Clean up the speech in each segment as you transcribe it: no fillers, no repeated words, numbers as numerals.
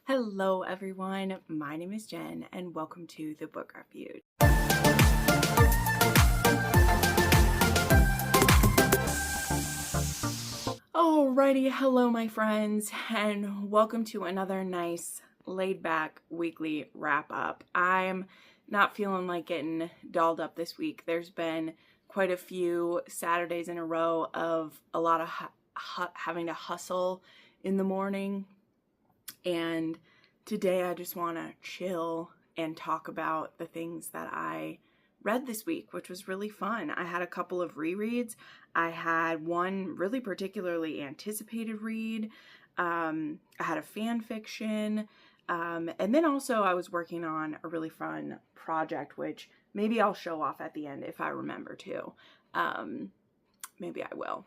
Hello everyone, my name is Jen and welcome to the Book Refuge. Alrighty, hello my friends and welcome to another nice laid back weekly wrap up. I'm not feeling like getting dolled up this week. There's been quite a few Saturdays in a row of a lot of having to hustle in the morning. And today I just want to chill and talk about the things that I read this week, which was really fun. I had a couple of rereads. I had one really particularly anticipated read. I had a fan fiction. And then also I was working on a really fun project, which maybe I'll show off at the end if I remember to. Maybe I will,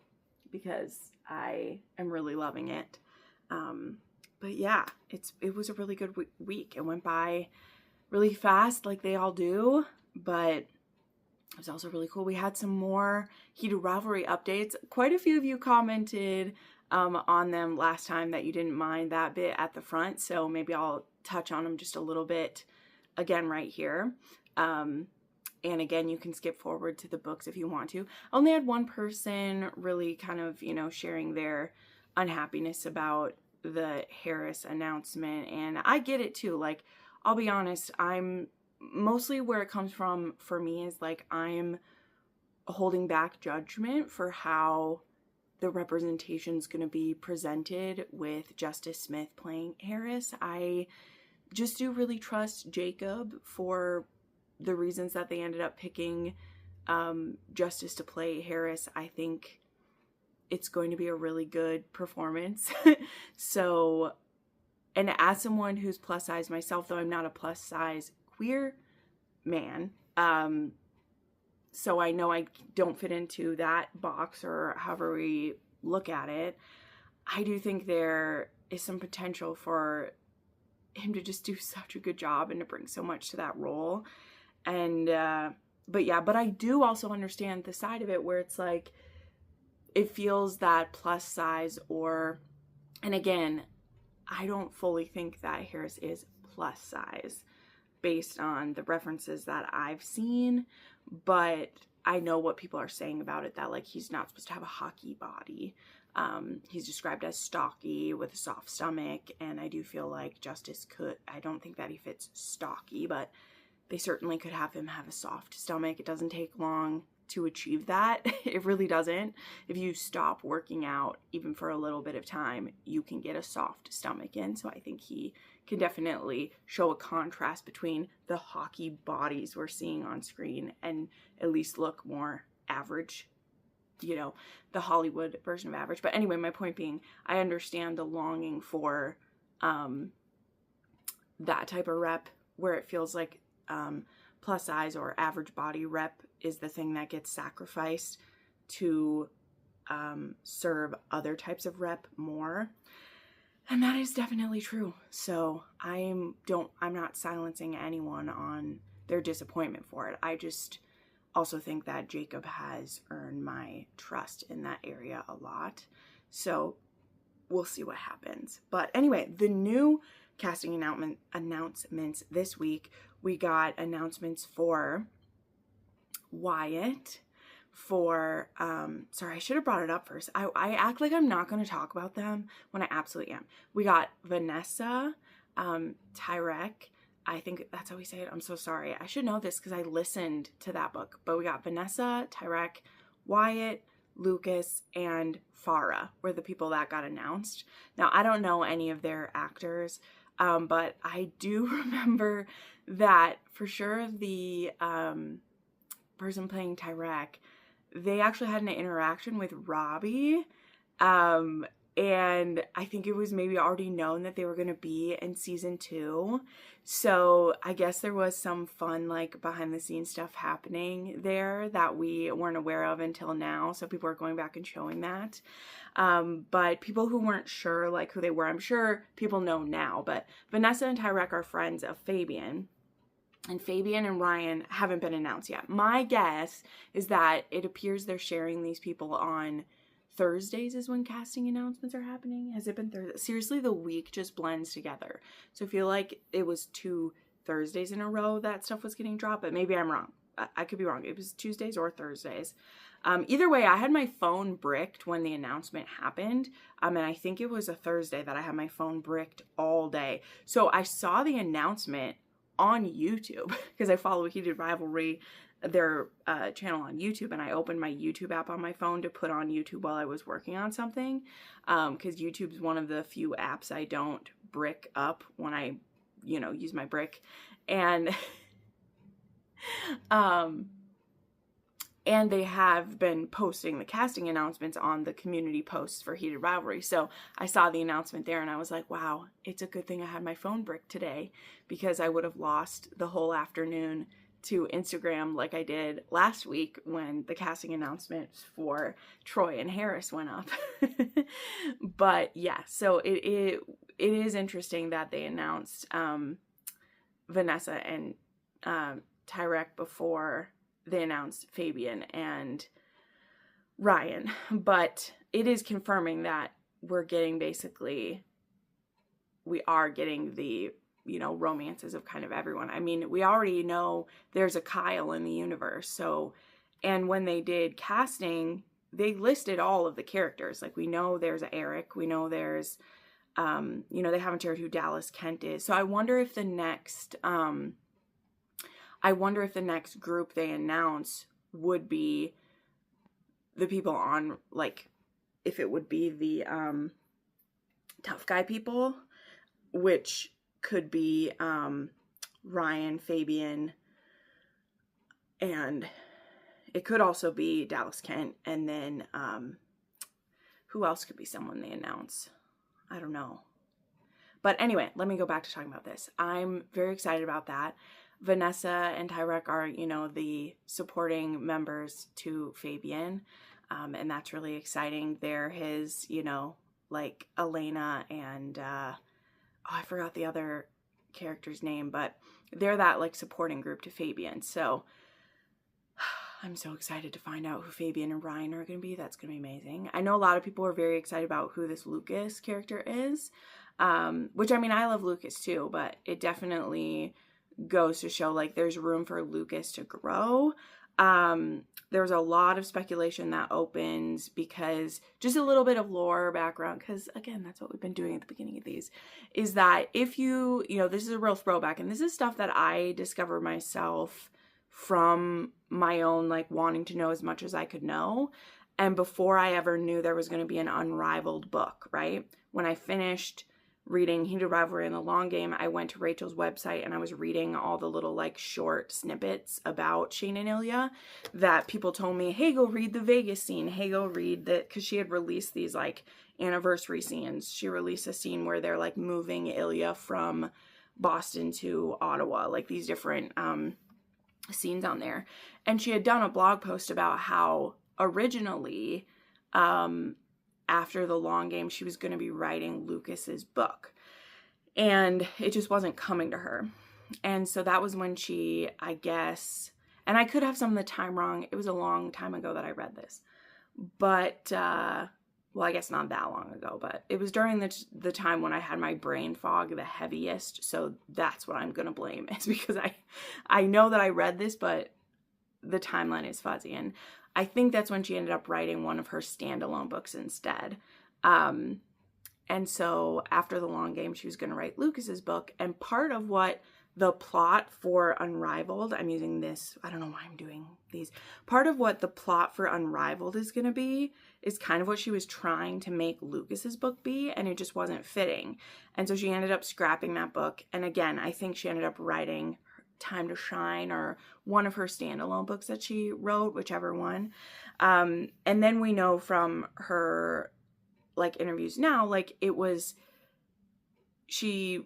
because I am really loving it. But yeah, it was a really good week. It went by really fast like they all do, but it was also really cool. We had some more Heated Rivalry updates. Quite a few of you commented on them last time that you didn't mind that bit at the front, so maybe I'll touch on them just a little bit again right here. And again, you can skip forward to the books if you want to. I only had one person really kind of, sharing their unhappiness about the Harris announcement, and I get it too. Like, I'll be honest, I'm mostly where it comes from for me is like I'm holding back judgment for how the representation's going to be presented with Justice Smith playing Harris. I just do really trust Jacob for the reasons that they ended up picking Justice to play Harris. I think it's going to be a really good performance. So, and as someone who's plus size myself, though I'm not a plus size queer man, so I know I don't fit into that box or however we look at it, I do think there is some potential for him to just do such a good job and to bring so much to that role. And, but I do also understand the side of it where it's like, it feels that plus size and again, I don't fully think that Harris is plus size based on the references that I've seen, but I know what people are saying about it, that like he's not supposed to have a hockey body. He's described as stocky with a soft stomach, and I do feel like Justice I don't think that he fits stocky, but they certainly could have him have a soft stomach. It doesn't take long to achieve that. It really doesn't. If you stop working out even for a little bit of time, you can get a soft stomach in. So I think he can definitely show a contrast between the hockey bodies we're seeing on screen and at least look more average, the Hollywood version of average. But anyway, my point being, I understand the longing for that type of rep where it feels like plus size or average body rep is the thing that gets sacrificed to serve other types of rep more. And that is definitely true. So I'm not silencing anyone on their disappointment for it. I just also think that Jacob has earned my trust in that area a lot. So we'll see what happens. But anyway, the new casting announcements this week, we got announcements for Wyatt, for sorry, I should have brought it up first. I act like I'm not going to talk about them when I absolutely am. We got Vanessa, Tyrek, I think that's how we say it. I'm so sorry. I should know this because I listened to that book. But we got Vanessa, Tyrek, Wyatt, Lucas, and Farah were the people that got announced. Now, I don't know any of their actors, but I do remember that for sure the person playing Tyrek, they actually had an interaction with Robbie, and I think it was maybe already known that they were going to be in season 2, so I guess there was some fun like behind the scenes stuff happening there that we weren't aware of until now, so people are going back and showing that. But people who weren't sure like who they were, I'm sure people know now, but Vanessa and Tyrek are friends of Fabian. And Fabian and Ryan haven't been announced yet. My guess is that it appears they're sharing these people on Thursdays is when casting announcements are happening. Has it been Thursday? Seriously, the week just blends together. So I feel like it was 2 Thursdays in a row that stuff was getting dropped, but maybe I'm wrong. I could be wrong. It was Tuesdays or Thursdays. Either way, I had my phone bricked when the announcement happened. And I think it was a Thursday that I had my phone bricked all day. So I saw the announcement on YouTube because I follow Heated Rivalry, their channel on YouTube, and I opened my YouTube app on my phone to put on YouTube while I was working on something, because YouTube's one of the few apps I don't brick up when I, use my brick, and and they have been posting the casting announcements on the community posts for Heated Rivalry. So I saw the announcement there and I was like, wow, it's a good thing I had my phone bricked today, because I would have lost the whole afternoon to Instagram like I did last week when the casting announcements for Troy and Harris went up. But yeah, so it is interesting that they announced Vanessa and Tyrek before they announced Fabian and Ryan. But it is confirming that we are getting the romances of kind of everyone. I mean, we already know there's a Kyle in the universe. So, and when they did casting, they listed all of the characters. Like, we know there's Eric, we know there's, they haven't shared who Dallas Kent is. So I wonder if the next group they announce would be the people on, like, if it would be the tough guy people, which could be Ryan, Fabian, and it could also be Dallas Kent, and then who else could be someone they announce? I don't know. But anyway, let me go back to talking about this. I'm very excited about that. Vanessa and Tyrek are, the supporting members to Fabian, and that's really exciting. They're his, like Elena and I forgot the other character's name, but they're that like supporting group to Fabian. So I'm so excited to find out who Fabian and Ryan are going to be. That's going to be amazing. I know a lot of people are very excited about who this Lucas character is, which, I mean, I love Lucas too, but it definitely goes to show like there's room for Lucas to grow. There's a lot of speculation that opens because just a little bit of lore background, because again, that's what we've been doing at the beginning of these, is that if you, this is a real throwback, and this is stuff that I discovered myself from my own, like, wanting to know as much as I could know. And before I ever knew there was going to be an unrivaled book, right? When I finished reading Heated Rivalry and The Long Game, I went to Rachel's website and I was reading all the little like short snippets about Shane and Ilya that people told me, hey, go read the Vegas scene. Hey, go read that, because she had released these like anniversary scenes. She released a scene where they're like moving Ilya from Boston to Ottawa, like these different scenes on there. And she had done a blog post about how originally, after The Long Game, she was going to be writing Lucas's book, and it just wasn't coming to her. And so that was when she, I guess, and I could have some of the time wrong. It was a long time ago that I read this, but, well, I guess not that long ago, but it was during the time when I had my brain fog the heaviest. So that's what I'm going to blame. It's because I know that I read this, but the timeline is fuzzy. And I think that's when she ended up writing one of her standalone books instead. And so after The Long Game, she was going to write Lucas's book. And part of what the plot for Unrivaled, I'm using this, I don't know why I'm doing these. Part of what the plot for Unrivaled is going to be is kind of what she was trying to make Lucas's book be, and it just wasn't fitting. And so she ended up scrapping that book. And again, I think she ended up writing Time to Shine, or one of her standalone books that she wrote, whichever one. And then we know from her like interviews now, like it was, she,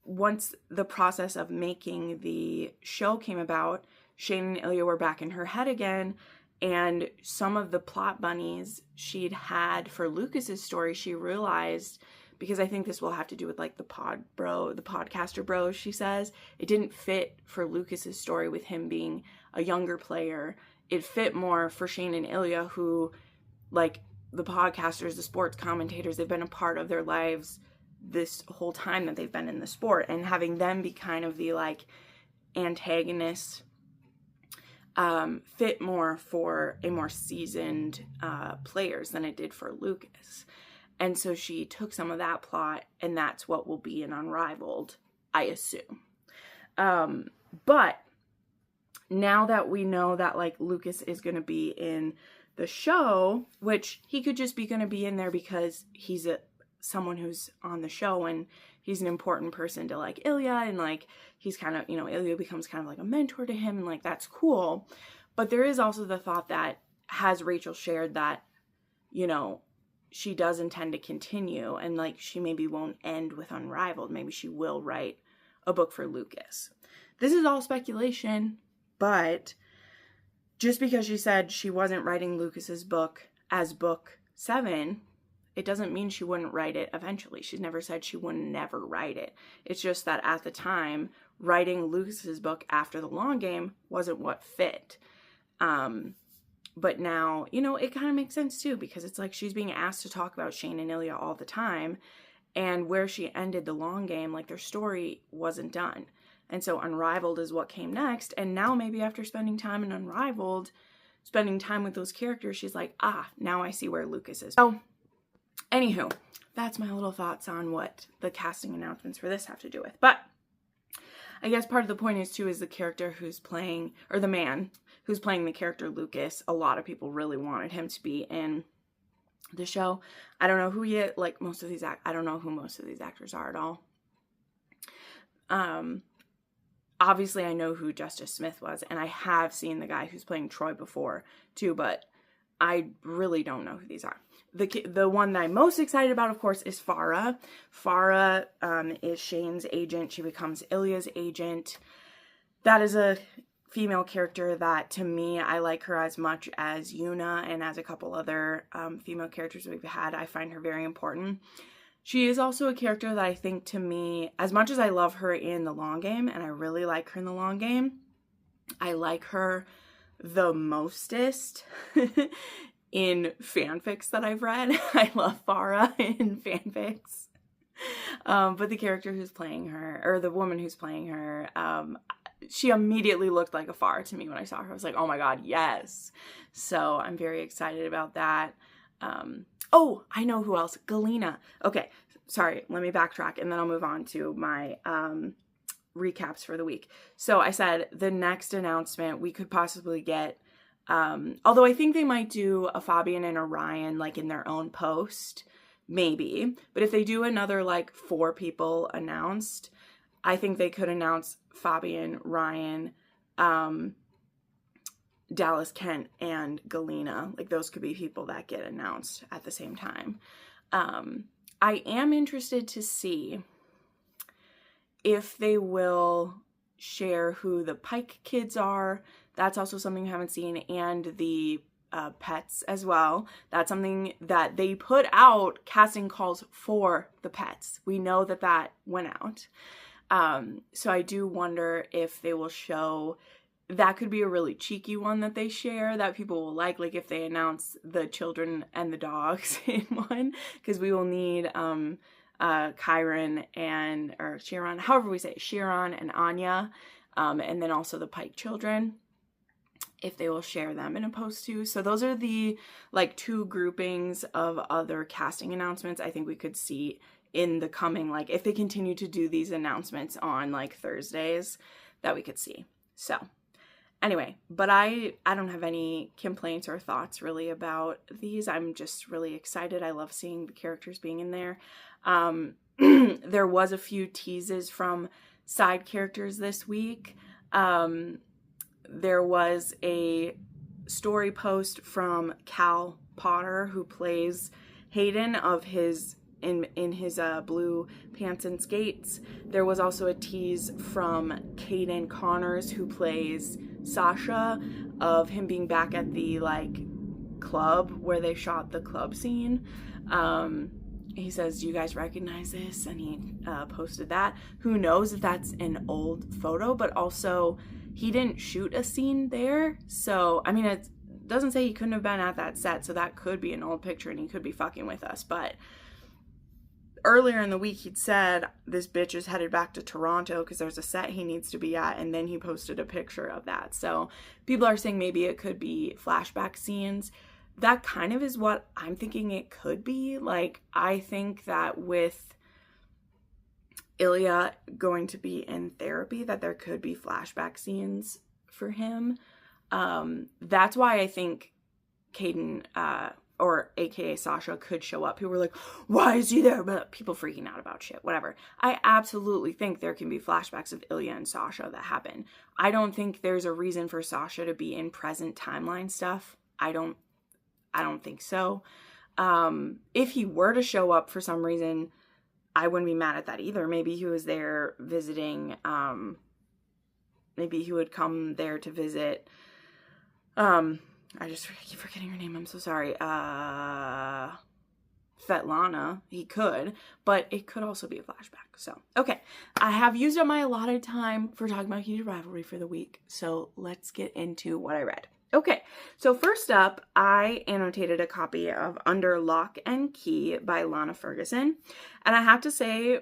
once the process of making the show came about, Shane and Ilya were back in her head again, and some of the plot bunnies she'd had for Lucas's story, she realized, because I think this will have to do with like the podcaster bros, she says, it didn't fit for Lucas's story with him being a younger player. It fit more for Shane and Ilya, who like the podcasters, the sports commentators, they've been a part of their lives this whole time that they've been in the sport, and having them be kind of the like antagonists fit more for a more seasoned players than it did for Lucas. And so she took some of that plot, and that's what will be in Unrivaled, I assume. But now that we know that like Lucas is going to be in the show, which he could just be going to be in there because he's someone who's on the show and he's an important person to like Ilya, and like he's kind of, you know, Ilya becomes kind of like a mentor to him, and like that's cool. But there is also the thought that, has Rachel shared that, you know, she does intend to continue, and like she maybe won't end with Unrivaled. Maybe she will write a book for Lucas. This is all speculation, but just because she said she wasn't writing Lucas's book as book 7, it doesn't mean she wouldn't write it eventually. She's never said she would never write it. It's just that at the time, writing Lucas's book after the long game wasn't what fit. But now, you know, it kind of makes sense too, because it's like she's being asked to talk about Shane and Ilya all the time, and where she ended the long game, like their story wasn't done. And so Unrivaled is what came next, and now maybe after spending time in Unrivaled, spending time with those characters, she's like, now I see where Lucas is. So, anywho, that's my little thoughts on what the casting announcements for this have to do with. But I guess part of the point is too, is the character who's playing, or the man who's playing the character Lucas, a lot of people really wanted him to be in the show. I don't know who he is, like most of these, I don't know who most of these actors are at all. Obviously I know who Justice Smith was, and I have seen the guy who's playing Troy before too, but I really don't know who these are. The one that I'm most excited about, of course, is Farah. Farah is Shane's agent. She becomes Ilya's agent. That is a female character that, to me, I like her as much as Yuna and as a couple other female characters we've had. I find her very important. She is also a character that I think, to me, as much as I love her in the long game, and I really like her in the long game, I like her the mostest in fanfics that I've read. I love Farah in fanfics. But the character who's playing her, or the woman who's playing her, she immediately looked like a Farah to me when I saw her. I was like, oh my god, yes. So I'm very excited about that. Oh, I know who else. Galena. Okay, sorry, let me backtrack and then I'll move on to my recaps for the week. So I said the next announcement we could possibly get, although I think they might do a Fabian and a Ryan like in their own post, maybe. But if they do another like 4 people announced, I think they could announce Fabian, Ryan, Dallas Kent, and Galena. Like those could be people that get announced at the same time. I am interested to see if they will share who the Pike kids are. That's also something we haven't seen, and the pets as well. That's something that they put out casting calls for the pets. We know that that went out. So I do wonder if they will show, that could be a really cheeky one that they share that people will like if they announce the children and the dogs in one, because we will need Chiron or Chiron, however we say it, Chiron and Anya, and then also the Pike children, if they will share them in a post too. So those are the like 2 groupings of other casting announcements I think we could see in the coming, like if they continue to do these announcements on like Thursdays, that we could see. So anyway, but I don't have any complaints or thoughts really about these. I'm just really excited. I love seeing the characters being in there. There was a few teases from side characters this week. There was a story post from Cal Potter, who plays Hayden of his in his blue pants and skates. There was also a tease from Kaden Connors, who plays Sasha, of him being back at the like club where they shot the club scene. He says, do you guys recognize this? And he posted that. Who knows if that's an old photo, but also he didn't shoot a scene there. So, I mean, doesn't say he couldn't have been at that set, so that could be an old picture and he could be fucking with us. But earlier in the week, he'd said this bitch is headed back to Toronto because there's a set he needs to be at, and then he posted a picture of that. So people are saying maybe it could be flashback scenes. That kind of is what I'm thinking it could be. Like, I think that with Ilya going to be in therapy, that there could be flashback scenes for him. That's why I think Kaden, or aka Sasha, could show up. People were like, why is he there? But people freaking out about shit, whatever. I absolutely think there can be flashbacks of Ilya and Sasha that happen. I don't think there's a reason for Sasha to be in present timeline stuff. I don't think so. If he were to show up for some reason, I wouldn't be mad at that either. Maybe he was there visiting, maybe he would come there to visit, I just keep forgetting her name. I'm so sorry. Svetlana. He could, but it could also be a flashback. So, okay. I have used up my allotted time for talking about Heated Rivalry for the week. So let's get into what I read. Okay. So first up, I annotated a copy of Under Lock and Key by Lana Ferguson. And I have to say,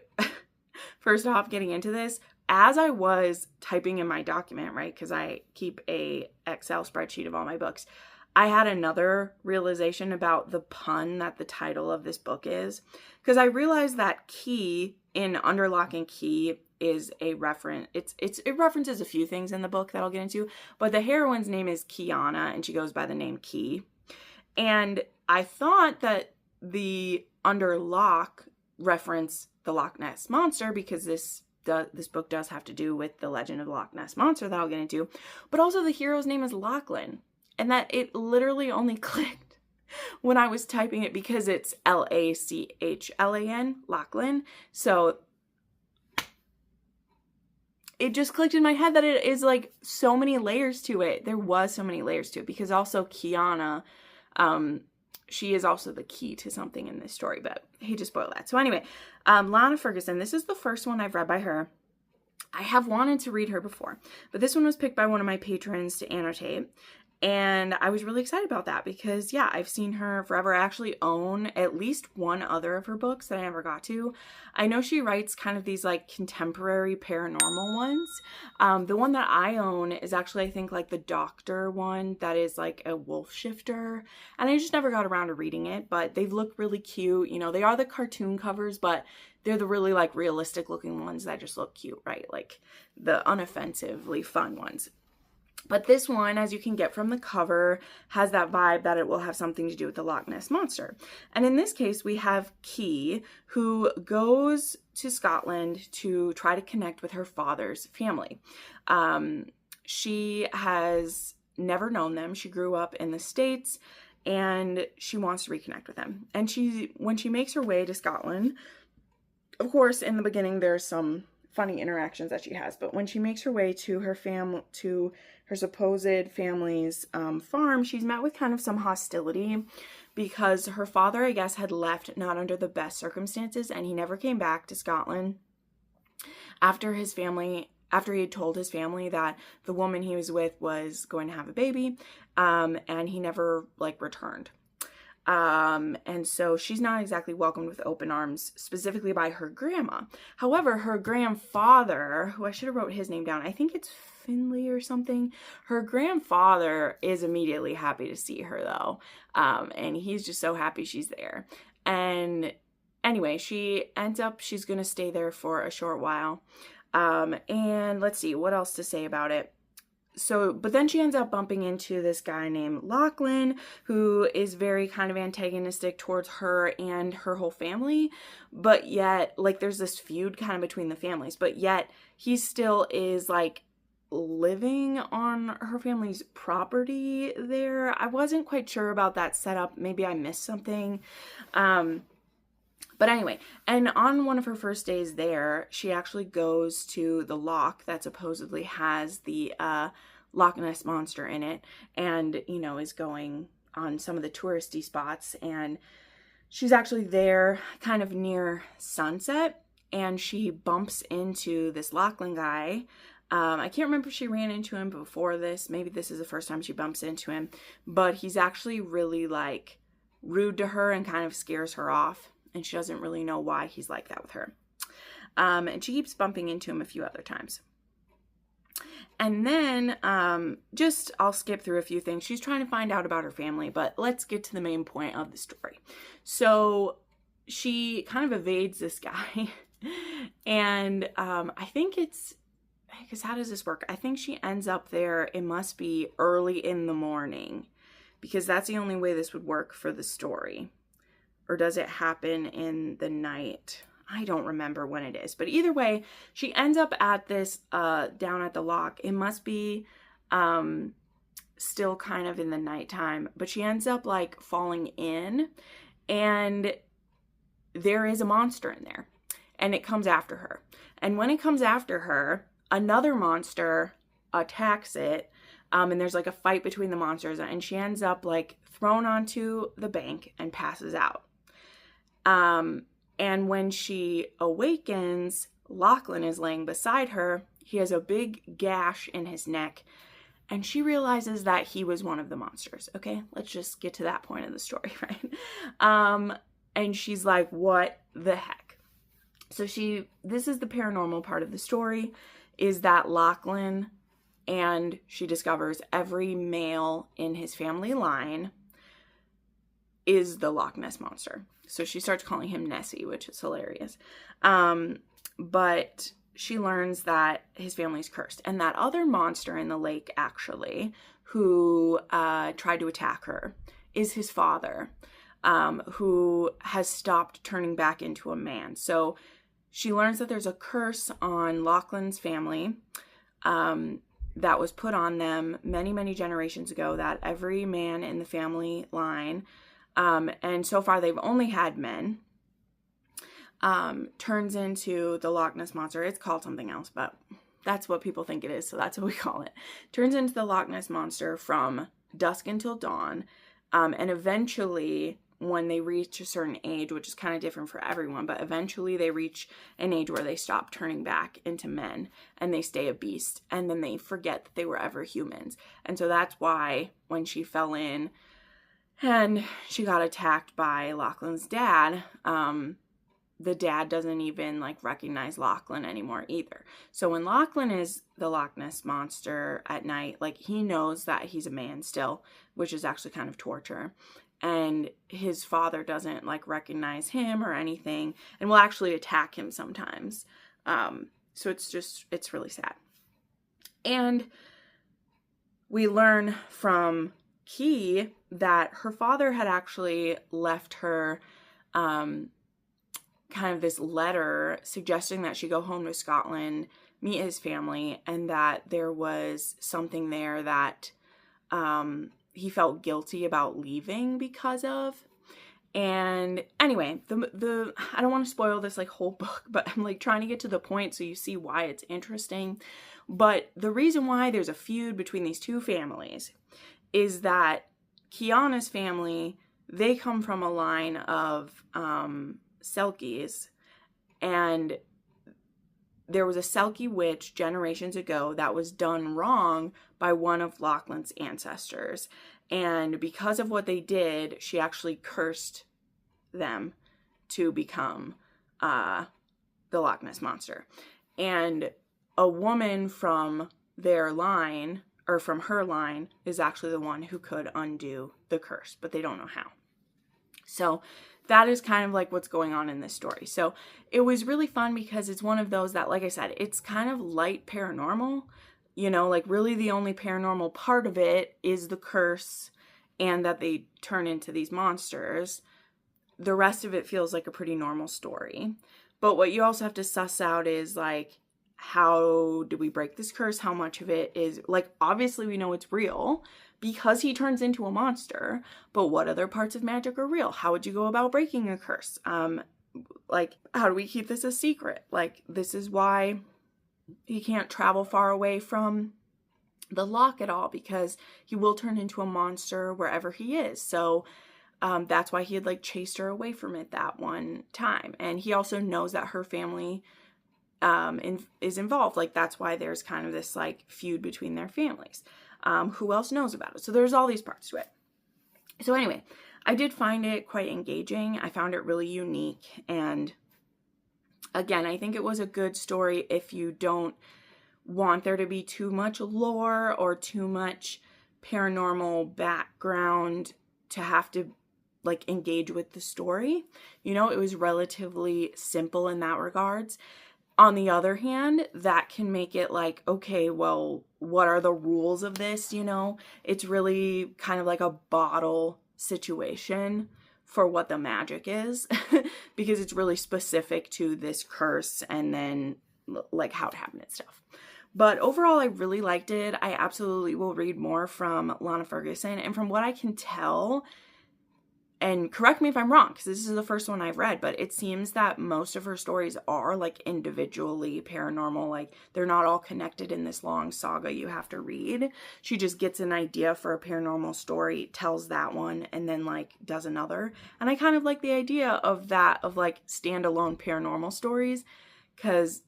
first off, getting into this, as I was typing in my document, right, because I keep a Excel spreadsheet of all my books, I had another realization about the pun that the title of this book is. Because I realized that key in Under Lock and Key is a reference. It references a few things in the book that I'll get into, but the heroine's name is Kiana, and she goes by the name Key. And I thought that the Under Lock referenced the Loch Ness Monster, because this book does have to do with the legend of the Loch Ness Monster that I'll get into, but also the hero's name is Lachlan, and that it literally only clicked when I was typing it because it's Lachlan, Lachlan. So it just clicked in my head that it is like so many layers to it. There was so many layers to it, because also Kiana, she is also the key to something in this story, but I hate to spoil that. So anyway, Lana Ferguson, this is the first one I've read by her. I have wanted to read her before, but this one was picked by one of my patrons to annotate. And I was really excited about that because, yeah, I've seen her forever. I actually own at least one other of her books that I never got to. I know she writes kind of these like contemporary paranormal ones. The one that I own is actually, I think, like the Doctor one that is like a wolf shifter. And I just never got around to reading it, but they look really cute. You know, they are the cartoon covers, but they're the really like realistic looking ones that just look cute, right? Like the unoffensively fun ones. But this one, as you can get from the cover, has that vibe that it will have something to do with the Loch Ness Monster. And in this case, we have Key, who goes to Scotland to try to connect with her father's family. She has never known them. She grew up in the States, and she wants to reconnect with them. And when she makes her way to Scotland, of course, in the beginning, there's some funny interactions that she has, but when she makes her way to her her supposed family's farm, she's met with kind of some hostility because her father, I guess, had left not under the best circumstances, and he never came back to Scotland after he had told his family that the woman he was with was going to have a baby, and he never like returned. And so she's not exactly welcomed with open arms, specifically by her grandma. However, her grandfather, who I should have wrote his name down, I think it's Finley or something. Her grandfather is immediately happy to see her though. And he's just so happy she's there. And anyway, she's going to stay there for a short while. And let's see what else to say about it. So, but then she ends up bumping into this guy named Lachlan, who is very kind of antagonistic towards her and her whole family. But yet, like, there's this feud kind of between the families. But yet, he still is, like, living on her family's property there. I wasn't quite sure about that setup. Maybe I missed something. But anyway, and on one of her first days there, she actually goes to the loch that supposedly has the Loch Ness Monster in it, and, you know, is going on some of the touristy spots. And she's actually there kind of near sunset, and she bumps into this Lachlan guy, I can't remember if she ran into him before this. Maybe this is the first time she bumps into him. But he's actually really, like, rude to her and kind of scares her off. And she doesn't really know why he's like that with her. And she keeps bumping into him a few other times. And then, I'll skip through a few things. She's trying to find out about her family, but let's get to the main point of the story. So she kind of evades this guy. And I think because how does this work? I think she ends up there, it must be early in the morning, because that's the only way this would work for the story. Or does it happen in the night? I don't remember when it is. But either way, she ends up at this, down at the lock. It must be still kind of in the nighttime. But she ends up, like, falling in. And there is a monster in there. And it comes after her. And when it comes after her, another monster attacks it. And there's, like, a fight between the monsters. And she ends up, like, thrown onto the bank and passes out. And when she awakens, Lachlan is laying beside her. He has a big gash in his neck. And she realizes that he was one of the monsters. Okay, let's just get to that point of the story, right? And she's like, what the heck? So this is the paranormal part of the story, is that Lachlan, and she discovers every male in his family line is the Loch Ness Monster. So she starts calling him Nessie, which is hilarious. But she learns that his family's cursed. And that other monster in the lake, actually, who tried to attack her, is his father, who has stopped turning back into a man. So she learns that there's a curse on Lachlan's family that was put on them many, many generations ago, that every man in the family line, and so far they've only had men, turns into the Loch Ness Monster. It's called something else, but that's what people think it is, so that's what we call it. Turns into the Loch Ness Monster from dusk until dawn, and eventually, when they reach a certain age, which is kind of different for everyone, but eventually they reach an age where they stop turning back into men, and they stay a beast, and then they forget that they were ever humans. And so that's why when she fell in and she got attacked by Lachlan's dad, the dad doesn't even, like, recognize Lachlan anymore either. So when Lachlan is the Loch Ness Monster at night, like, he knows that he's a man still, which is actually kind of torture. And his father doesn't, like, recognize him or anything, and will actually attack him sometimes. So it's really sad. And we learn from Key that her father had actually left her kind of this letter suggesting that she go home to Scotland, meet his family, and that there was something there that he felt guilty about leaving because of. And anyway, the I don't want to spoil this, like, whole book, but I'm, like, trying to get to the point so you see why it's interesting. But the reason why there's a feud between these two families is that Kiana's family, they come from a line of Selkies, and there was a Selkie witch generations ago that was done wrong by one of Lachlan's ancestors. And because of what they did, she actually cursed them to become the Loch Ness Monster. And a woman from their line, or from her line, is actually the one who could undo the curse, but they don't know how. So that is kind of like what's going on in this story. So it was really fun because it's one of those that, like I said, it's kind of light paranormal. You know, like, really the only paranormal part of it is the curse and that they turn into these monsters. The rest of it feels like a pretty normal story. But what you also have to suss out is, like, how do we break this curse? How much of it is, like, obviously we know it's real because he turns into a monster, but what other parts of magic are real? How would you go about breaking a curse? Like, how do we keep this a secret? Like, this is why he can't travel far away from the lock at all, because he will turn into a monster wherever he is. So that's why he had, like, chased her away from it that one time. And he also knows that her family is involved. Like, that's why there's kind of this, like, feud between their families. Who else knows about it? So there's all these parts to it. So anyway, I did find it quite engaging. I found it really unique. And again, I think it was a good story if you don't want there to be too much lore or too much paranormal background to have to, like, engage with the story. You know, it was relatively simple in that regards. On the other hand, that can make it like, okay, well, what are the rules of this? You know, it's really kind of like a bottle situation for what the magic is because it's really specific to this curse and then like how it happened and stuff. But overall, I really liked it. I absolutely will read more from Lana Ferguson. And from what I can tell, and correct me if I'm wrong, because this is the first one I've read, but it seems that most of her stories are, like, individually paranormal. Like, they're not all connected in this long saga you have to read. She just gets an idea for a paranormal story, tells that one, and then, like, does another. And I kind of like the idea of that, of, like, standalone paranormal stories, because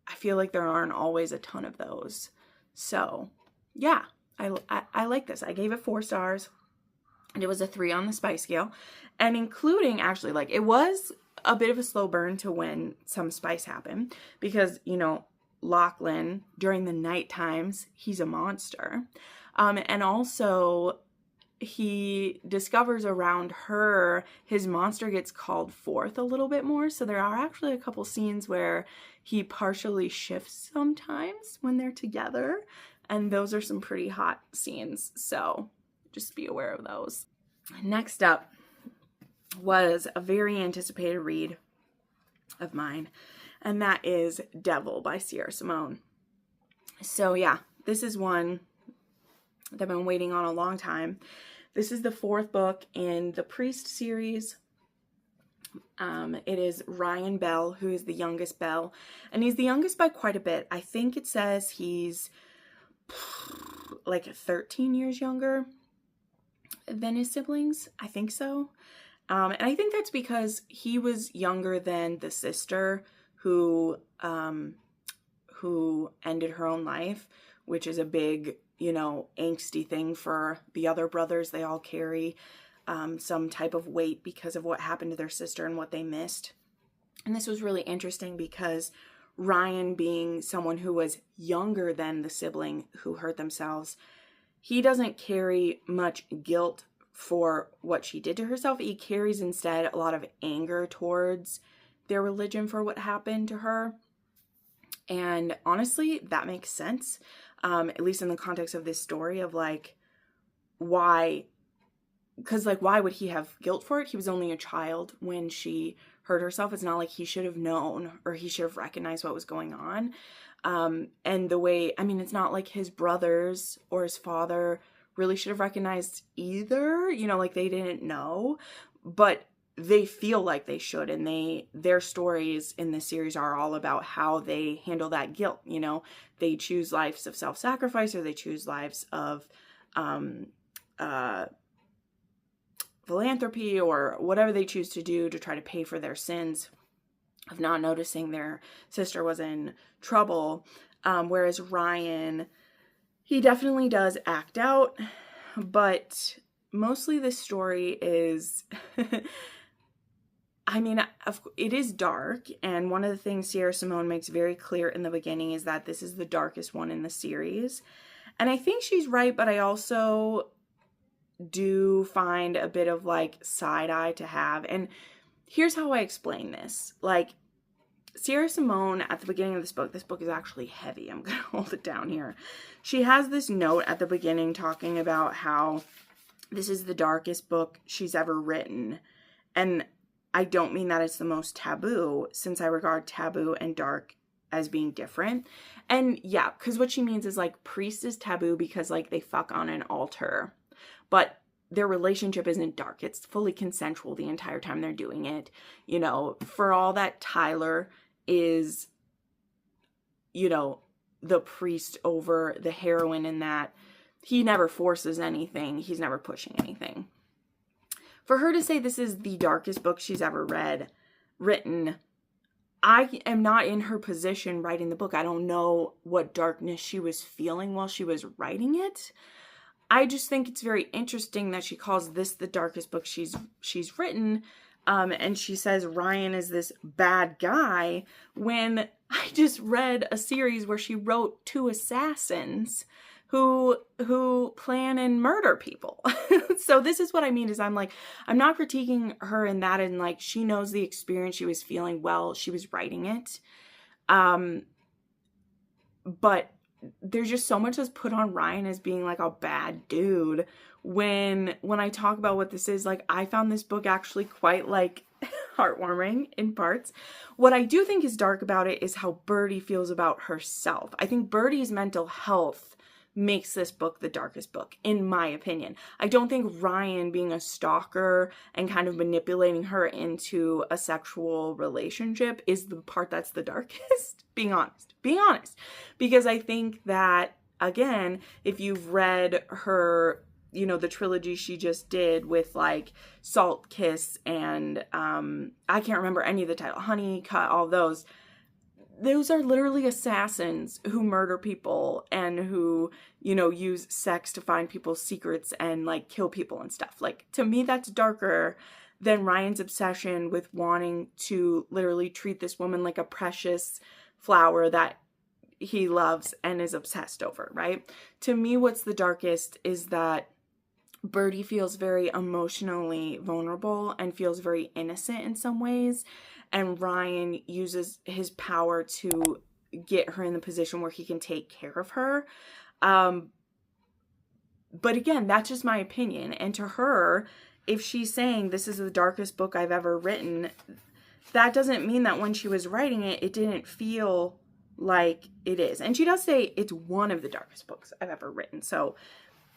I feel like there aren't always a ton of those. So, yeah, I like this. I gave it 4 stars. And it was a 3 on the spice scale. And including, actually, like, it was a bit of a slow burn to when some spice happened. Because, you know, Lachlan, during the night times, he's a monster. And also, he discovers around her, his monster gets called forth a little bit more. So there are actually a couple scenes where he partially shifts sometimes when they're together. And those are some pretty hot scenes. So just be aware of those. Next up was a very anticipated read of mine, and that is Devil by Sierra Simone. So yeah, this is one that I've been waiting on a long time. This is the 4th book in the Priest series. It is Ryan Bell, who is the youngest Bell, and he's the youngest by quite a bit. I think it says he's like 13 years younger than his siblings. I think so. And I think that's because he was younger than the sister who ended her own life, which is a big, you know, angsty thing for the other brothers. They all carry some type of weight because of what happened to their sister and what they missed. And this was really interesting because Ryan, being someone who was younger than the sibling who hurt themselves, he doesn't carry much guilt for what she did to herself. He carries instead a lot of anger towards their religion for what happened to her. And honestly, that makes sense. At least in the context of this story of like, why? Because like, why would he have guilt for it? He was only a child when she hurt herself. It's not like he should have known or he should have recognized what was going on. And the way, I mean, it's not like his brothers or his father really should have recognized either, you know, like they didn't know, but they feel like they should. And their stories in this series are all about how they handle that guilt. You know, they choose lives of self-sacrifice or they choose lives of, philanthropy or whatever they choose to do to try to pay for their sins of not noticing their sister was in trouble. Whereas Ryan, he definitely does act out, but mostly this story is, I mean, it is dark. And one of the things Sierra Simone makes very clear in the beginning is that this is the darkest one in the series. And I think she's right, but I also do find a bit of like side eye to have. And here's how I explain this. Like, Sierra Simone, at the beginning of this book is actually heavy. I'm going to hold it down here. She has this note at the beginning talking about how this is the darkest book she's ever written. And I don't mean that it's the most taboo, since I regard taboo and dark as being different. And yeah, because what she means is like priest is taboo because like they fuck on an altar. But their relationship isn't dark. It's fully consensual the entire time they're doing it. You know, for all that Tyler is, you know, the priest over the heroine in that he never forces anything. He's never pushing anything. For her to say this is the darkest book she's ever written, I am not in her position writing the book. I don't know what darkness she was feeling while she was writing it. I just think it's very interesting that she calls this the darkest book she's written. And she says Ryan is this bad guy when I just read a series where she wrote 2 assassins who plan and murder people. So this is what I mean is I'm not critiquing her in that, and like she knows the experience she was feeling while she was writing it. But there's just so much that's put on Ryan as being like a bad dude. When I talk about what this is, like I found this book actually quite like heartwarming in parts. What I do think is dark about it is how Birdie feels about herself. I think Birdie's mental health makes this book the darkest book, in my opinion. I don't think Ryan being a stalker and kind of manipulating her into a sexual relationship is the part that's the darkest. Being honest. Because I think that, again, if you've read her, the trilogy she just did with like Salt Kiss and I can't remember any of the title, Honey Cut, all those are literally assassins who murder people and who, use sex to find people's secrets and like kill people and stuff. Like, to me, that's darker than Ryan's obsession with wanting to literally treat this woman like a precious flower that he loves and is obsessed over, right? To me, what's the darkest is that Birdie feels very emotionally vulnerable and feels very innocent in some ways. And Ryan uses his power to get her in the position where he can take care of her. But again, that's just my opinion. And to her, if she's saying this is the darkest book I've ever written, that doesn't mean that when she was writing it, it didn't feel like it is. And she does say it's one of the darkest books I've ever written. So,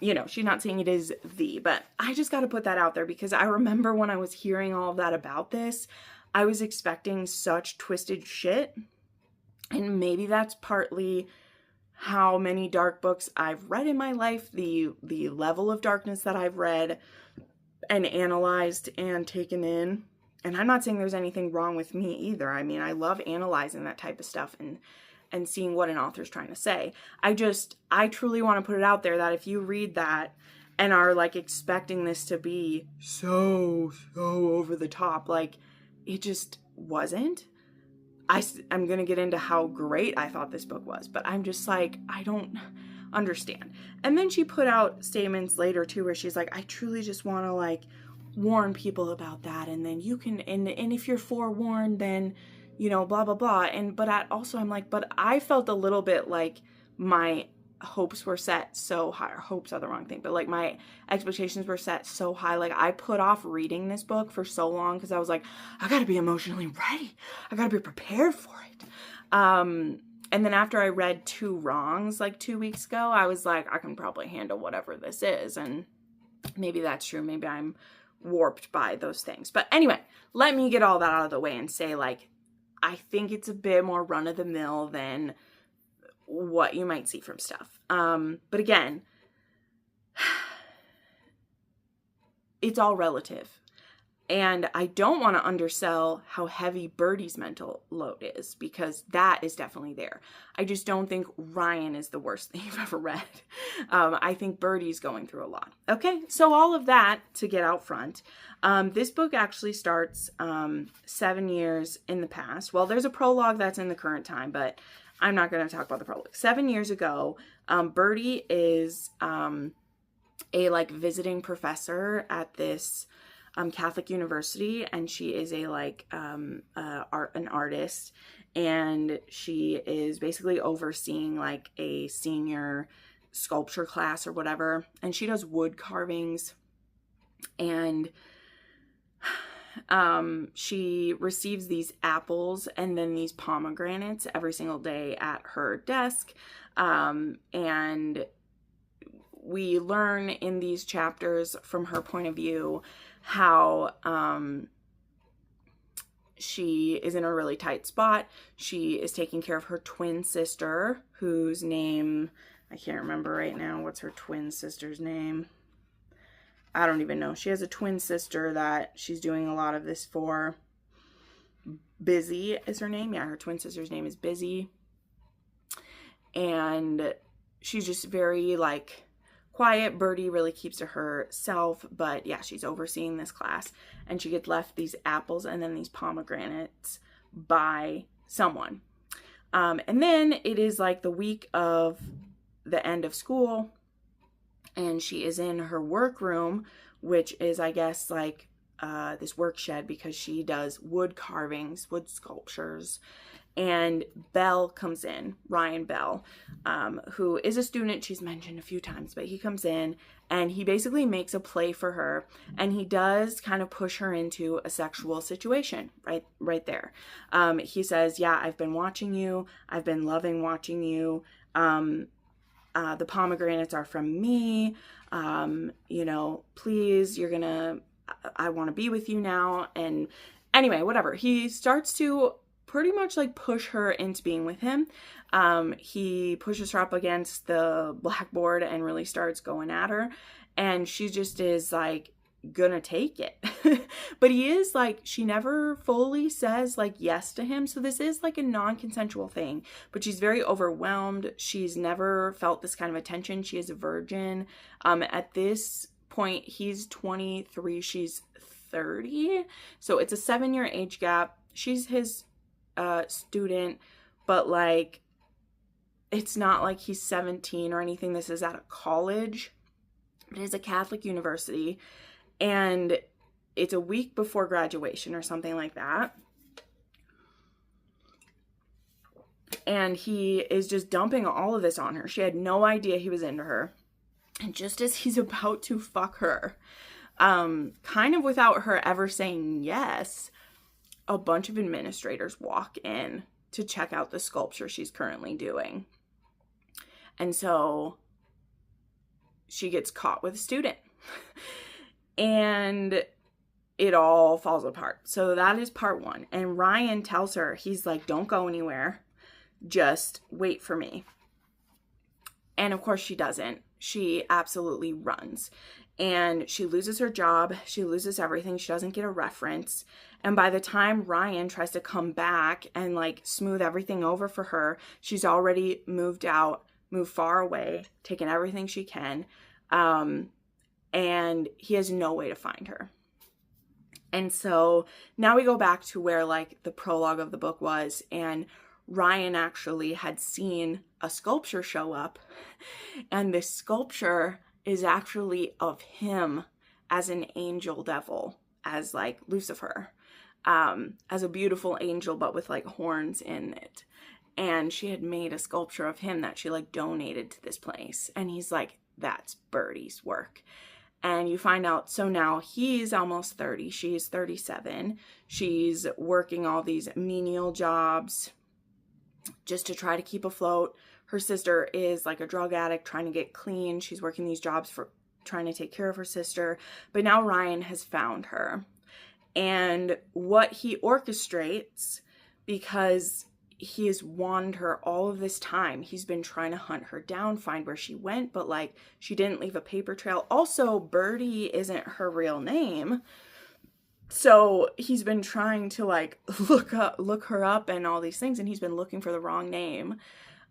she's not saying it is but I just got to put that out there because I remember when I was hearing all of that about this, I was expecting such twisted shit. And maybe that's partly how many dark books I've read in my life, the level of darkness that I've read and analyzed and taken in. And I'm not saying there's anything wrong with me either. I mean, I love analyzing that type of stuff and seeing what an author's trying to say. I truly want to put it out there that if you read that and are like expecting this to be so over the top, like it just wasn't. I'm going to get into how great I thought this book was, but I'm just like, I don't understand. And then she put out statements later too, where she's like, I truly just want to like warn people about that. And then you can, and if you're forewarned, then, blah, blah, blah. But I'm like, but I felt a little bit like my hopes were set so high, or hopes are the wrong thing, but like my expectations were set so high. Like I put off reading this book for so long because I was like, I gotta be emotionally ready. I gotta be prepared for it. And then after I read 2 Wrongs like 2 weeks ago, I was like, I can probably handle whatever this is. And maybe that's true. Maybe I'm warped by those things. But anyway, let me get all that out of the way and say like, I think it's a bit more run-of-the-mill than what you might see from stuff. But again, it's all relative. And I don't want to undersell how heavy Birdie's mental load is, because that is definitely there. I just don't think Ryan is the worst thing you've ever read. I think Birdie's going through a lot. Okay, so all of that to get out front. This book actually starts 7 years in the past. Well, there's a prologue that's in the current time, but I'm not going to talk about the prologue. 7 years ago, Birdie is a like visiting professor at this Catholic university, and she is a like an artist, and she is basically overseeing like a senior sculpture class or whatever, and she does wood carvings, and she receives these apples and then these pomegranates every single day at her desk, and we learn in these chapters from her point of view how she is in a really tight spot. She is taking care of her twin sister, whose name I can't remember right now. What's her twin sister's name? I don't even know. She has a twin sister that she's doing a lot of this for. Busy is her name. Yeah, her twin sister's name is Busy. And she's just very, like, quiet. Birdie really keeps to herself, but yeah, she's overseeing this class, and she gets left these apples and then these pomegranates by someone. And then it is like the week of the end of school, and she is in her workroom, which is, I guess, like this work shed, because she does wood carvings, wood sculptures. And Bell comes in, Ryan Bell, who is a student she's mentioned a few times, but he comes in and he basically makes a play for her, and he does kind of push her into a sexual situation right there. He says, yeah, I've been watching you. I've been loving watching you. The pomegranates are from me. Please, I want to be with you now. And anyway, whatever. He starts to pretty much like push her into being with him. He pushes her up against the blackboard and really starts going at her, and she just is like gonna take it. But he is like, she never fully says like yes to him, so this is like a non-consensual thing, but she's very overwhelmed. She's never felt this kind of attention. She is a virgin. At this point, he's 23, she's 30, so it's a 7-year age gap. She's his student, but like, it's not like he's 17 or anything. This is at a college. It is a Catholic university, and it's a week before graduation or something like that. And he is just dumping all of this on her. She had no idea he was into her. And just as he's about to fuck her, kind of without her ever saying yes, a bunch of administrators walk in to check out the sculpture she's currently doing. And so she gets caught with a student. And it all falls apart. So that is part one. And Ryan tells her, he's like, don't go anywhere. Just wait for me. And of course she doesn't. She absolutely runs. And she loses her job. She loses everything. She doesn't get a reference. And by the time Ryan tries to come back and like smooth everything over for her, she's already moved out, moved far away, taken everything she can. And he has no way to find her. And so now we go back to where like the prologue of the book was, and Ryan actually had seen a sculpture show up, and this sculpture is actually of him as an angel devil, as like Lucifer, as a beautiful angel, but with like horns in it. And she had made a sculpture of him that she like donated to this place. And he's like, that's Birdie's work. And you find out, so now he's almost 30. She's 37. She's working all these menial jobs just to try to keep afloat. Her sister is like a drug addict trying to get clean. She's working these jobs for trying to take care of her sister. But now Ryan has found her. And what he orchestrates, because he has wanted her all of this time. He's been trying to hunt her down, find where she went, but like she didn't leave a paper trail. Also, Birdie isn't her real name. So he's been trying to like look her up and all these things, and he's been looking for the wrong name.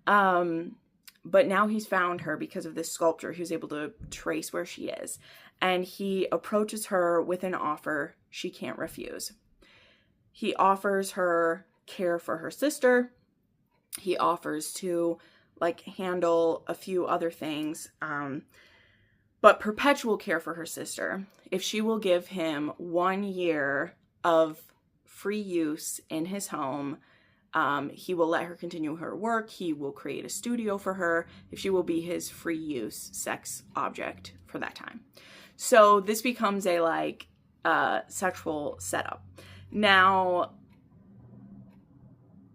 But now he's found her because of this sculpture. He was able to trace where she is. And he approaches her with an offer she can't refuse. He offers her care for her sister. He offers to like handle a few other things, but perpetual care for her sister if she will give him 1 year of free use in his home. He will let her continue her work. He will create a studio for her if she will be his free use sex object for that time. So this becomes a like sexual setup. Now,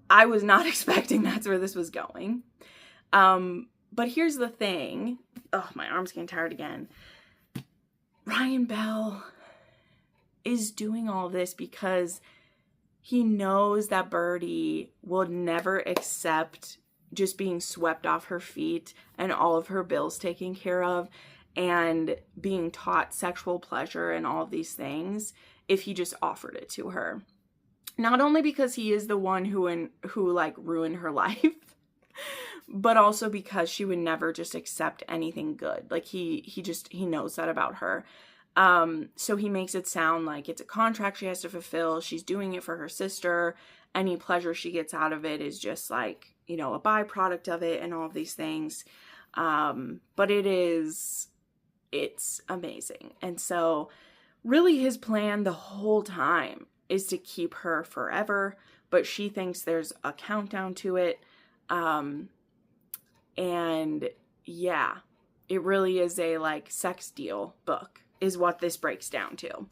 I was not expecting that's where this was going. But here's the thing. Oh, my arm's getting tired again. Ryan Bell is doing all this because he knows that Birdie will never accept just being swept off her feet and all of her bills taken care of and being taught sexual pleasure and all of these things if he just offered it to her. Not only because he is the one who like ruined her life, but also because she would never just accept anything good. Like he knows that about her. So he makes it sound like it's a contract she has to fulfill. She's doing it for her sister. Any pleasure she gets out of it is just like, you know, a byproduct of it and all of these things. But it's amazing. And so really his plan the whole time is to keep her forever, but she thinks there's a countdown to it. And yeah, it really is a like sex deal book is what this breaks down to.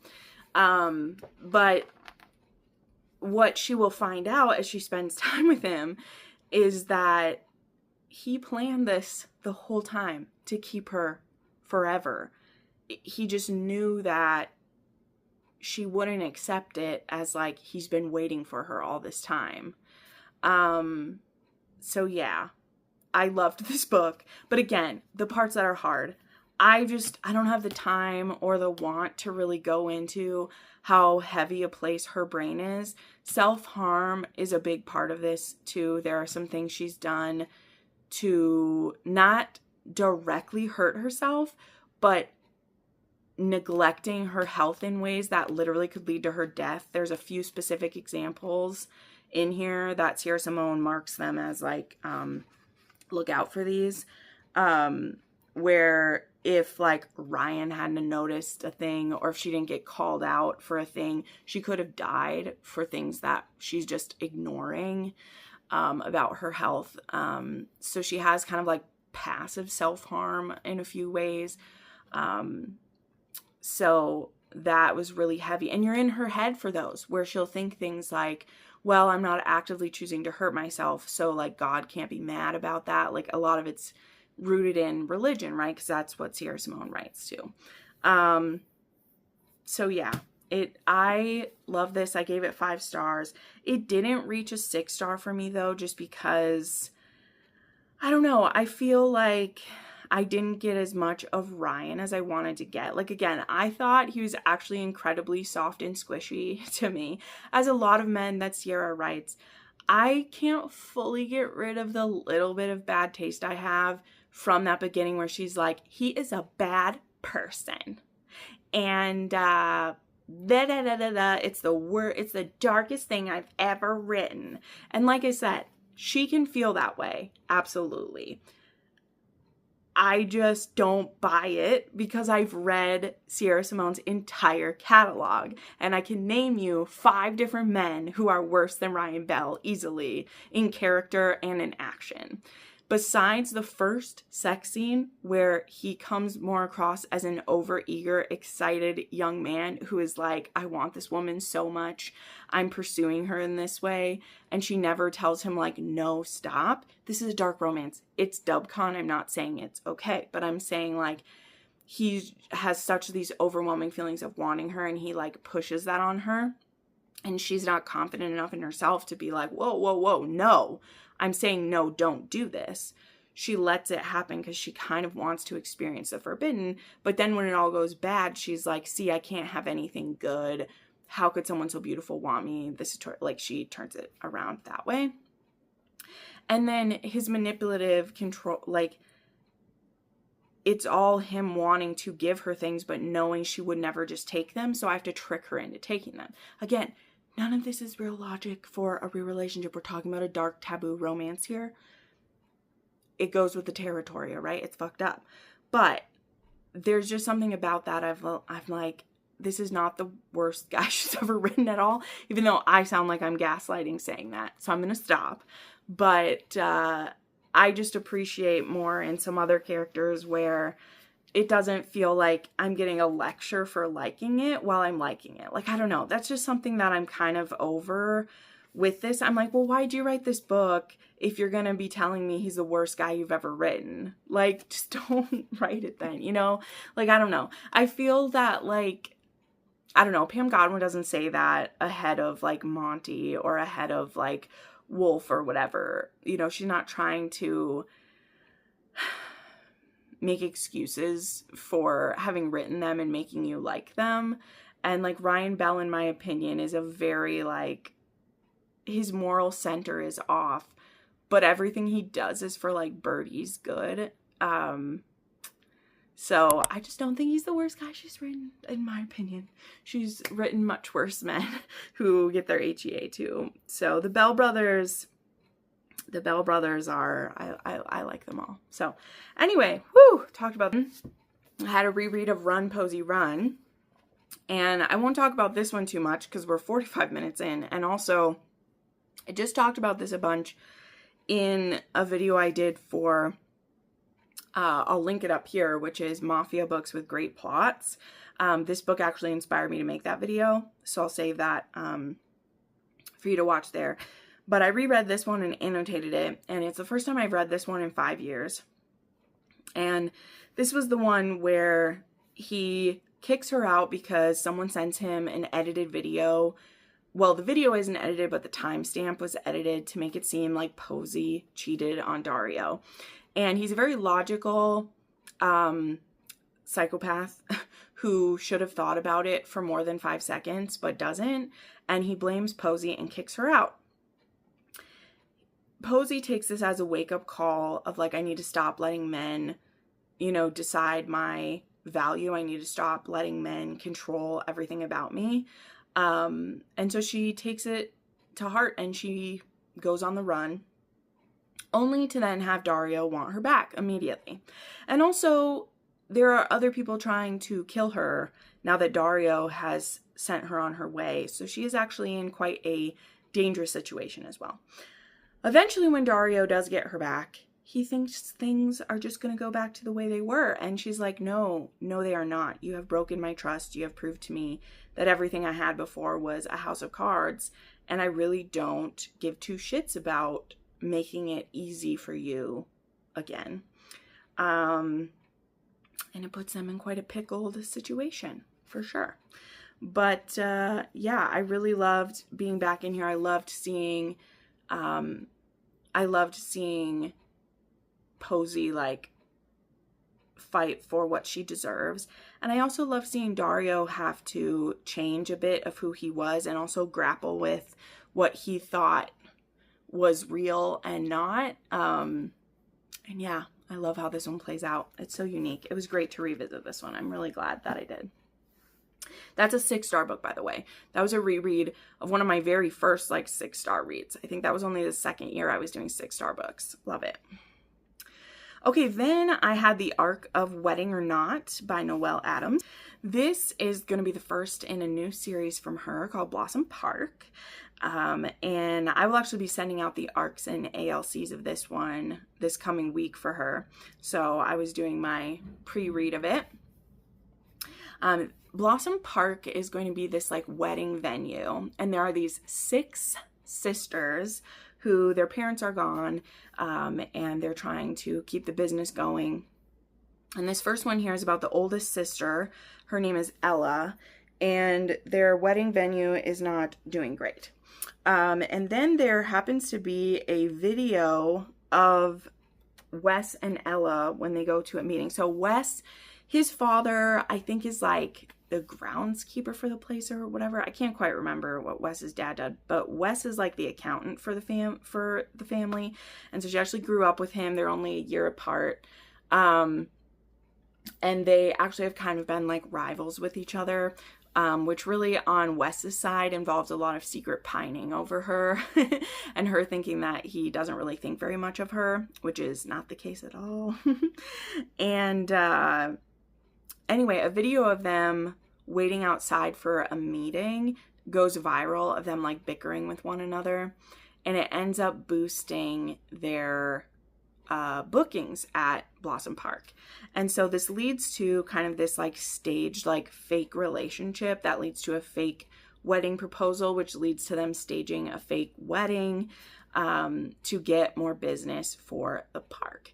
But what she will find out as she spends time with him is that he planned this the whole time to keep her forever. He just knew that she wouldn't accept it as like he's been waiting for her all this time. So yeah, I loved this book. But again, the parts that are hard, I don't have the time or the want to really go into how heavy a place her brain is. Self-harm is a big part of this too. There are some things she's done to not directly hurt herself, but neglecting her health in ways that literally could lead to her death. There's a few specific examples in here that Sierra Simone marks them as like, look out for these, where if like Ryan hadn't noticed a thing, or if she didn't get called out for a thing, she could have died for things that she's just ignoring about her health. So she has kind of like passive self-harm in a few ways. So that was really heavy. And you're in her head for those, where she'll think things like, well, I'm not actively choosing to hurt myself, so like God can't be mad about that. Like a lot of it's rooted in religion, right? Because that's what Sierra Simone writes too. So yeah, I love this. I gave it 5 stars. It didn't reach a 6-star for me though, just because, I don't know, I feel like I didn't get as much of Ryan as I wanted to get. Like, again, I thought he was actually incredibly soft and squishy to me. As a lot of men that Sierra writes, I can't fully get rid of the little bit of bad taste I have from that beginning where she's like, he is a bad person. And, it's the darkest thing I've ever written. And like I said, she can feel that way. Absolutely. I just don't buy it because I've read Sierra Simone's entire catalog, and I can name you 5 different men who are worse than Ryan Bell easily in character and in action. Besides the first sex scene where he comes more across as an overeager, excited young man who is like, I want this woman so much, I'm pursuing her in this way, and she never tells him like, no, stop. This is a dark romance. It's dubcon. I'm not saying it's okay, but I'm saying like he has such these overwhelming feelings of wanting her, and he like pushes that on her, and she's not confident enough in herself to be like, whoa, no. I'm saying, no, don't do this. She lets it happen because she kind of wants to experience the forbidden. But then when it all goes bad, she's like, see, I can't have anything good. How could someone so beautiful want me? This is like, she turns it around that way. And then his manipulative control, like, it's all him wanting to give her things, but knowing she would never just take them. So I have to trick her into taking them. Again, none of this is real logic for a real relationship. We're talking about a dark taboo romance here. It goes with the territory, right? It's fucked up. But there's just something about that. I'm like, this is not the worst guy she's ever written at all, even though I sound like I'm gaslighting saying that. So I'm going to stop. But I just appreciate more in some other characters where it doesn't feel like I'm getting a lecture for liking it while I'm liking it. Like, I don't know. That's just something that I'm kind of over with this. I'm like, well, why'd you write this book if you're going to be telling me he's the worst guy you've ever written? Like, just don't write it then, you know? Like, I don't know. I feel that, like, I don't know, Pam Godwin doesn't say that ahead of, like, Monty or ahead of, like, Wolf or whatever. You know, she's not trying to make excuses for having written them and making you like them. And like Ryan Bell, in my opinion, is a very like his moral center is off, but everything he does is for like Birdie's good. So I just don't think he's the worst guy she's written, in my opinion. She's written much worse men who get their HEA too. So the Bell brothers are, I like them all. So anyway, talked about them. I had a reread of Posie Run. And I won't talk about this one too much because we're 45 minutes in. And also, I just talked about this a bunch in a video I did for, I'll link it up here, which is Mafia Books with Great Plots. This book actually inspired me to make that video, so I'll save that for you to watch there. But I reread this one and annotated it, and it's the first time I've read this one in 5 years. And this was the one where he kicks her out because someone sends him an edited video. Well, the video isn't edited, but the timestamp was edited to make it seem like Posie cheated on Dario. And he's a very logical psychopath who should have thought about it for more than 5 seconds, but doesn't. And he blames Posie and kicks her out. Posie takes this as a wake-up call of like, I need to stop letting men, decide my value. I need to stop letting men control everything about me. And so she takes it to heart and she goes on the run, only to then have Dario want her back immediately. And also, there are other people trying to kill her now that Dario has sent her on her way. So she is actually in quite a dangerous situation as well. Eventually, when Dario does get her back, he thinks things are just going to go back to the way they were. And she's like, no, they are not. You have broken my trust. You have proved to me that everything I had before was a house of cards. And I really don't give two shits about making it easy for you again. And it puts them in quite a pickled situation, for sure. But yeah, I really loved being back in here. I loved seeing Posie like fight for what she deserves. And I also love seeing Dario have to change a bit of who he was and also grapple with what he thought was real and not. And yeah, I love how this one plays out. It's so unique. It was great to revisit this one. I'm really glad that I did. That's a 6-star book, by the way. That was a reread of one of my very first 6-star reads. I think that was only the second year I was doing 6-star books. Love it. Okay, then I had The Arc of Wedding or Not by Noelle Adams. This is going to be the first in a new series from her called Blossom Park. And I will actually be sending out the ARCs and ALCs of this one this coming week for her. So I was doing my pre-read of it. Blossom Park is going to be this wedding venue, and there are these 6 sisters who their parents are gone, and they're trying to keep the business going. And this first one here is about the oldest sister. Her name is Ella, and their wedding venue is not doing great. And then there happens to be a video of Wes and Ella when they go to a meeting. So Wes, his father, I think, is the groundskeeper for the place or whatever. I can't quite remember what Wes's dad did, but Wes is the accountant for the family. And so she actually grew up with him. They're only a year apart. And they actually have kind of been rivals with each other, which really on Wes's side involves a lot of secret pining over her and her thinking that he doesn't really think very much of her, which is not the case at all. And anyway, a video of them waiting outside for a meeting goes viral of them bickering with one another, and it ends up boosting their bookings at Blossom Park. And so this leads to kind of this staged fake relationship that leads to a fake wedding proposal, which leads to them staging a fake wedding to get more business for the park.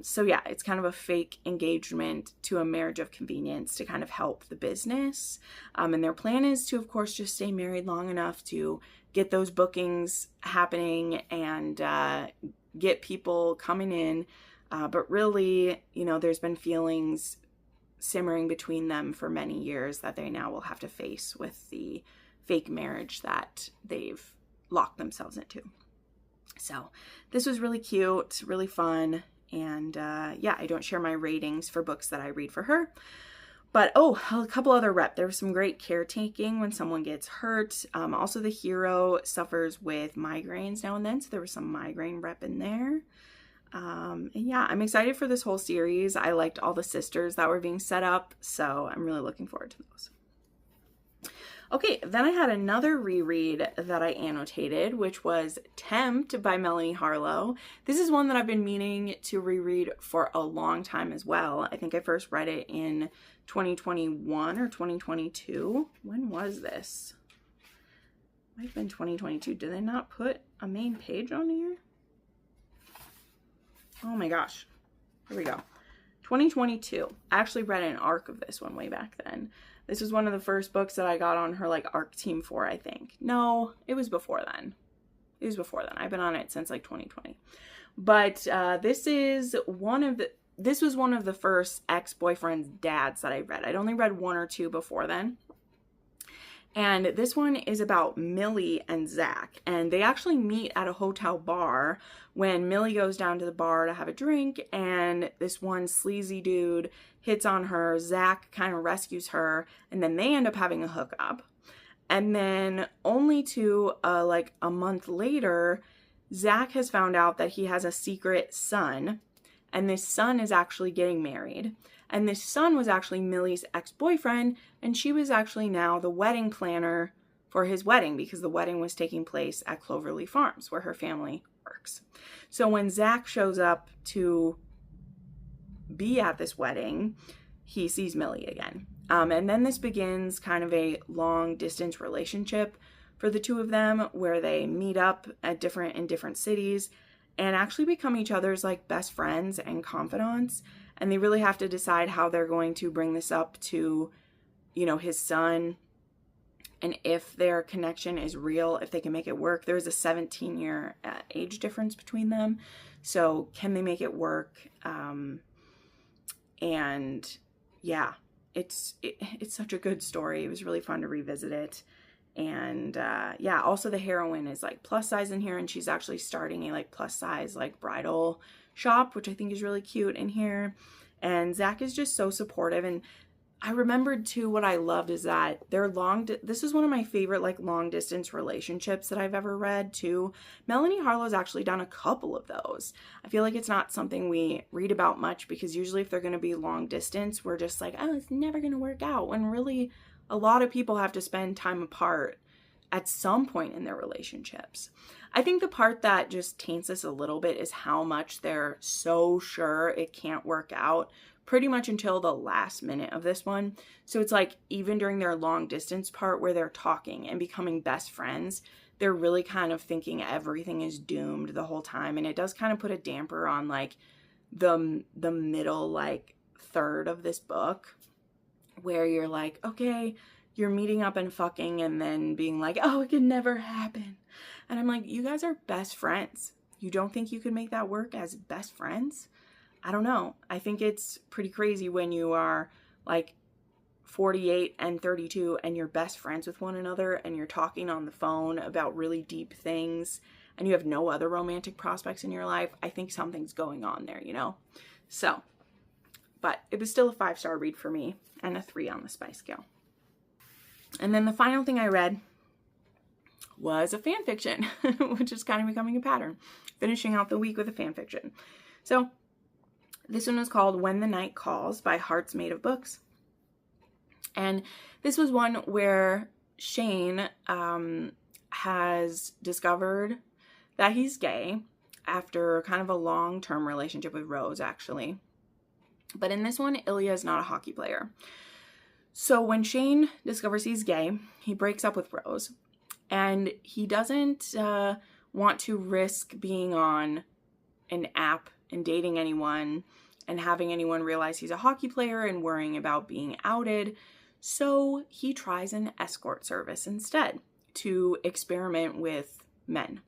So yeah, it's kind of a fake engagement to a marriage of convenience to kind of help the business. And their plan is to, of course, just stay married long enough to get those bookings happening and get people coming in. But really, there's been feelings simmering between them for many years that they now will have to face with the fake marriage that they've lock themselves into. So this was really cute, really fun. And yeah, I don't share my ratings for books that I read for her. But, oh, a couple other rep. There was some great caretaking when someone gets hurt. Also, the hero suffers with migraines now and then, so there was some migraine rep in there. And yeah, I'm excited for this whole series. I liked all the sisters that were being set up, so I'm really looking forward to those. Okay, then I had another reread that I annotated, which was Tempt by Melanie Harlow. This is one that I've been meaning to reread for a long time as well. I think I first read it in 2021 or 2022. When was this? Might have been 2022. Did they not put a main page on here? Oh my gosh. Here we go. 2022. I actually read an arc of this one way back then. This was one of the first books that I got on her like ARC team for, I think. No, it was before then. It was before then. I've been on it since like 2020. But this was one of the first ex-boyfriend's dads that I read. I'd only read one or two before then. And this one is about Millie and Zach. And they actually meet at a hotel bar when Millie goes down to the bar to have a drink. And this one sleazy dude hits on her. Zach kind of rescues her. And then they end up having a hookup. And then only to like a month later, Zach has found out that he has a secret son. And this son is actually getting married. And this son was actually Millie's ex-boyfriend, and she was actually now the wedding planner for his wedding because the wedding was taking place at Cloverleaf Farms, where her family works. So when Zach shows up to be at this wedding, he sees Millie again. And then this begins kind of a long-distance relationship for the two of them, where they meet up in different cities and actually become each other's like best friends and confidants. And they really have to decide how they're going to bring this up to, you know, his son, and if their connection is real, if they can make it work. There's a 17-year age difference between them. So can they make it work? And yeah, it's such a good story. It was really fun to revisit it. And yeah, also the heroine is like plus size in here, and she's actually starting a like plus size like bridal shop, which I think is really cute in here. And Zach is just so supportive. And I remembered too, what I loved is that this is one of my favorite like long distance relationships that I've ever read too. Melanie Harlow's actually done a couple of those. I feel like it's not something we read about much, because usually if they're going to be long distance, we're just like, oh, it's never going to work out, when really a lot of people have to spend time apart at some point in their relationships. I think the part that just taints us a little bit is how much they're so sure it can't work out pretty much until the last minute of this one. So it's like even during their long distance part where they're talking and becoming best friends, they're really kind of thinking everything is doomed the whole time. And it does kind of put a damper on like the middle like third of this book, where you're like, okay, you're meeting up and fucking and then being like, oh, it could never happen. And I'm like, you guys are best friends. You don't think you could make that work as best friends? I don't know. I think it's pretty crazy when you are like 48 and 32 and you're best friends with one another and you're talking on the phone about really deep things and you have no other romantic prospects in your life. I think something's going on there, you know? So, but it was still a 5-star read for me and a 3 on the spice scale. And then the final thing I read was a fan fiction, which is kind of becoming a pattern. Finishing out the week with a fan fiction. So this one is called When the Night Calls by Hearts Made of Books. And this was one where Shane has discovered that he's gay after kind of a long-term relationship with Rose, actually. But in this one, Ilya is not a hockey player. So when Shane discovers he's gay, he breaks up with Rose. And he doesn't want to risk being on an app and dating anyone and having anyone realize he's a hockey player and worrying about being outed. So he tries an escort service instead to experiment with men,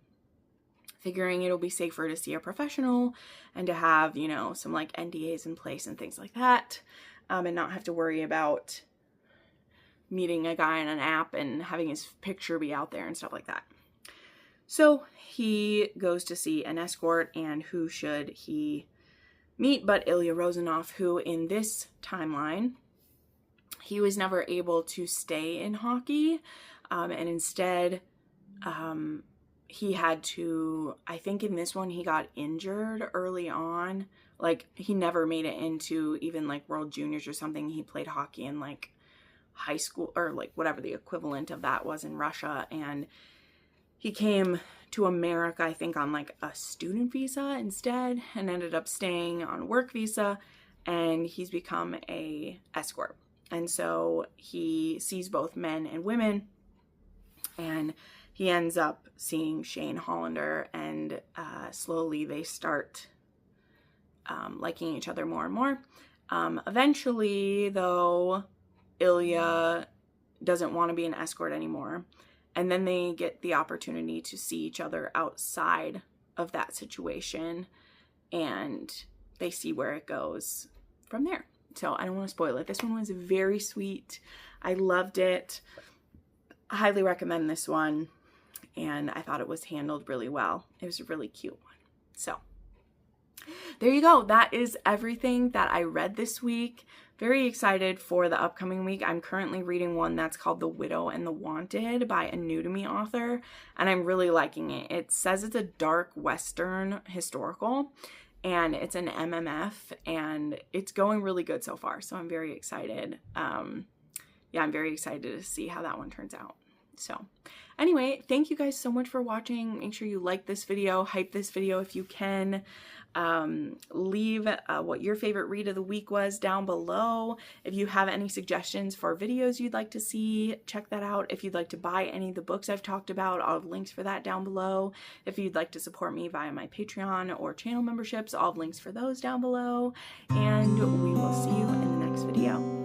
figuring it'll be safer to see a professional and to have, you know, some like NDAs in place and things like that, and not have to worry about meeting a guy on an app and having his picture be out there and stuff like that. So he goes to see an escort, and who should he meet but Ilya Rozanov, who in this timeline, he was never able to stay in hockey, and instead he had to, I think in this one he got injured early on. Like, he never made it into even like World Juniors or something. He played hockey in like high school, or like whatever the equivalent of that was in Russia, and he came to America, I think, on like a student visa instead, and ended up staying on work visa, and he's become a escort. And so he sees both men and women, and he ends up seeing Shane Hollander, and slowly they start liking each other more and more. Eventually, though, Ilya doesn't want to be an escort anymore, and then they get the opportunity to see each other outside of that situation, and they see where it goes from there. So I don't want to spoil it. This one was very sweet. I loved it. I highly recommend this one, and I thought it was handled really well. It was a really cute one. So there you go. That is everything that I read this week. Very excited for the upcoming week. I'm currently reading one that's called The Widow and the Wanted by a new to me author, and I'm really liking it. It says it's a dark Western historical, and it's an MMF, and it's going really good so far. So I'm very excited. Yeah, I'm very excited to see how that one turns out. So anyway, thank you guys so much for watching. Make sure you like this video, hype this video if you can. Leave what your favorite read of the week was down below. If you have any suggestions for videos you'd like to see, check that out. If you'd like to buy any of the books I've talked about, I'll have links for that down below. If you'd like to support me via my Patreon or channel memberships, I'll have links for those down below. And we will see you in the next video.